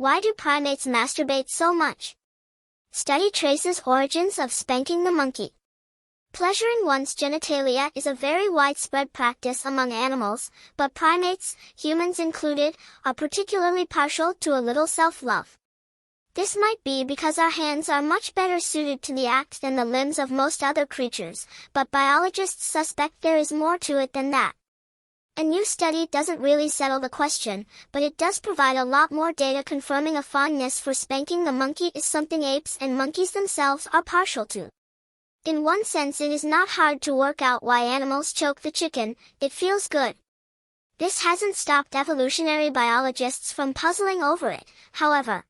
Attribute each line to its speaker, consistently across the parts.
Speaker 1: Why do primates masturbate so much? Study traces origins of spanking the monkey. Pleasuring one's genitalia is a very widespread practice among animals, but primates, humans included, are particularly partial to a little self-love. This might be because our hands are much better suited to the act than the limbs of most other creatures, but biologists suspect there is more to it than that. A new study doesn't really settle the question, but it does provide a lot more data confirming a fondness for spanking the monkey is something apes and monkeys themselves are partial to. In one sense, it is not hard to work out why animals choke the chicken. It feels good. This hasn't stopped evolutionary biologists from puzzling over it, however.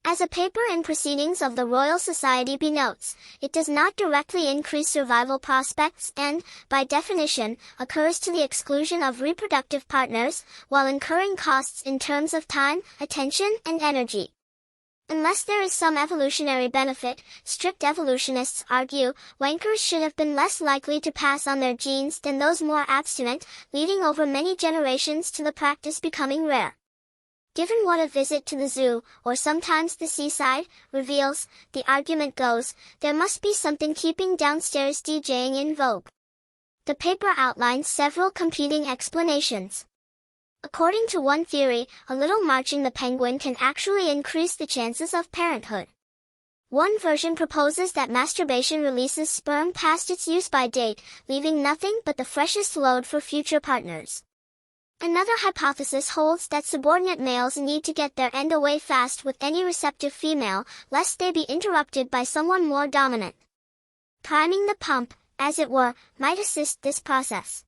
Speaker 1: As a paper in Proceedings of the Royal Society notes, it does not directly increase survival prospects and, by definition, occurs to the exclusion of reproductive partners, while incurring costs in terms of time, attention, and energy. Unless there is some evolutionary benefit, strict evolutionists argue, wankers should have been less likely to pass on their genes than those more abstinent, leading over many generations to the practice becoming rare. Given what a visit to the zoo, or sometimes the seaside, reveals, the argument goes, there must be something keeping downstairs DJing in vogue. The paper outlines several competing explanations. According to one theory, a little marching the penguin can actually increase the chances of parenthood. One version proposes that masturbation releases sperm past its use-by date, leaving nothing but the freshest load for future partners. Another hypothesis holds that subordinate males need to get their end away fast with any receptive female, lest they be interrupted by someone more dominant. Priming the pump, as it were, might assist this process.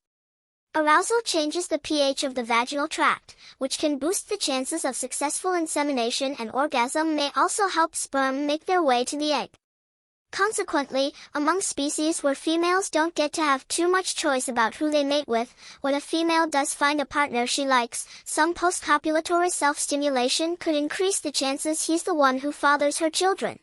Speaker 1: Arousal changes the pH of the vaginal tract, which can boost the chances of successful insemination, and orgasm may also help sperm make their way to the egg. Consequently, among species where females don't get to have too much choice about who they mate with, when a female does find a partner she likes, some postcopulatory self-stimulation could increase the chances he's the one who fathers her children.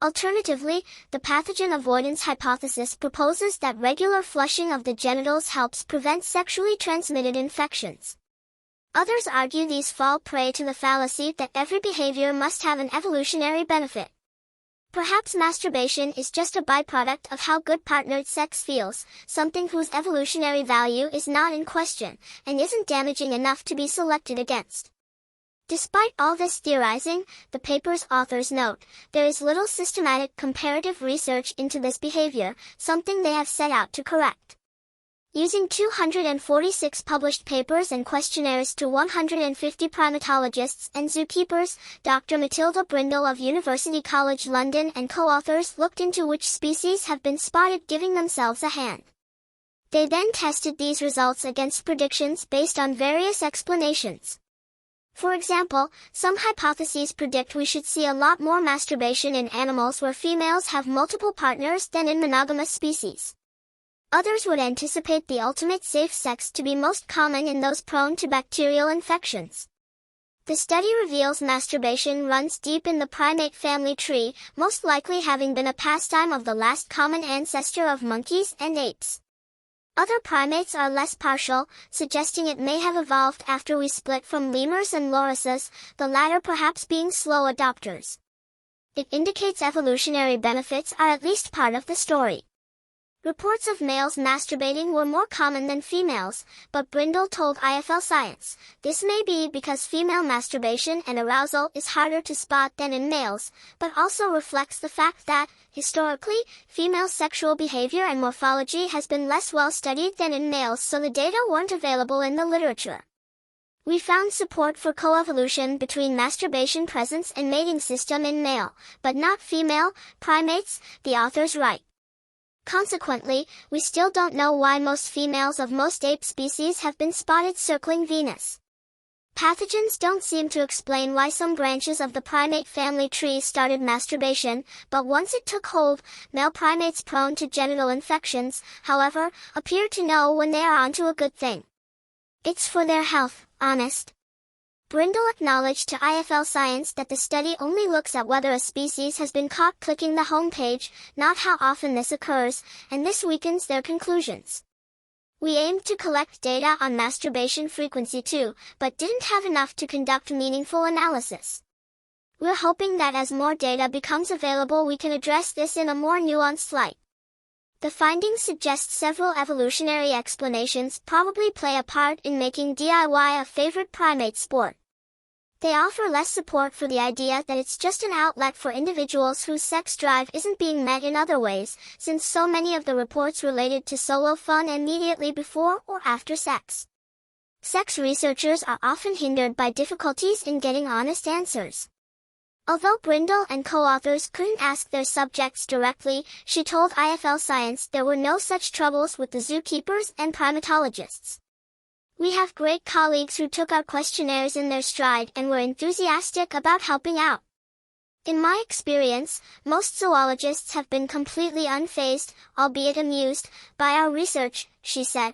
Speaker 1: Alternatively, the pathogen avoidance hypothesis proposes that regular flushing of the genitals helps prevent sexually transmitted infections. Others argue these fall prey to the fallacy that every behavior must have an evolutionary benefit. Perhaps masturbation is just a byproduct of how good partnered sex feels, something whose evolutionary value is not in question, and isn't damaging enough to be selected against. Despite all this theorizing, the paper's authors note, there is little systematic comparative research into this behavior, something they have set out to correct. Using 246 published papers and questionnaires to 150 primatologists and zookeepers, Dr. Matilda Brindle of University College London and co-authors looked into which species have been spotted giving themselves a hand. They then tested these results against predictions based on various explanations. For example, some hypotheses predict we should see a lot more masturbation in animals where females have multiple partners than in monogamous species. Others would anticipate the ultimate safe sex to be most common in those prone to bacterial infections. The study reveals masturbation runs deep in the primate family tree, most likely having been a pastime of the last common ancestor of monkeys and apes. Other primates are less partial, suggesting it may have evolved after we split from lemurs and lorises, the latter perhaps being slow adopters. It indicates evolutionary benefits are at least part of the story. Reports of males masturbating were more common than females, but Brindle told IFL Science, this may be because female masturbation and arousal is harder to spot than in males, but also reflects the fact that, historically, female sexual behavior and morphology has been less well studied than in males, so the data weren't available in the literature. We found support for coevolution between masturbation presence and mating system in male, but not female, primates, the authors write. Consequently, we still don't know why most females of most ape species have been spotted circling Venus. Pathogens don't seem to explain why some branches of the primate family tree started masturbation, but once it took hold, male primates prone to genital infections, however, appear to know when they are onto a good thing. It's for their health, honest. Brindle acknowledged to IFL Science that the study only looks at whether a species has been caught clicking the home page, not how often this occurs, and this weakens their conclusions. We aimed to collect data on masturbation frequency too, but didn't have enough to conduct meaningful analysis. We're hoping that as more data becomes available we can address this in a more nuanced light. The findings suggest several evolutionary explanations probably play a part in making DIY a favorite primate sport. They offer less support for the idea that it's just an outlet for individuals whose sex drive isn't being met in other ways, since so many of the reports related to solo fun immediately before or after sex. Sex researchers are often hindered by difficulties in getting honest answers. Although Brindle and co-authors couldn't ask their subjects directly, she told IFL Science there were no such troubles with the zookeepers and primatologists. We have great colleagues who took our questionnaires in their stride and were enthusiastic about helping out. In my experience, most zoologists have been completely unfazed, albeit amused, by our research, she said.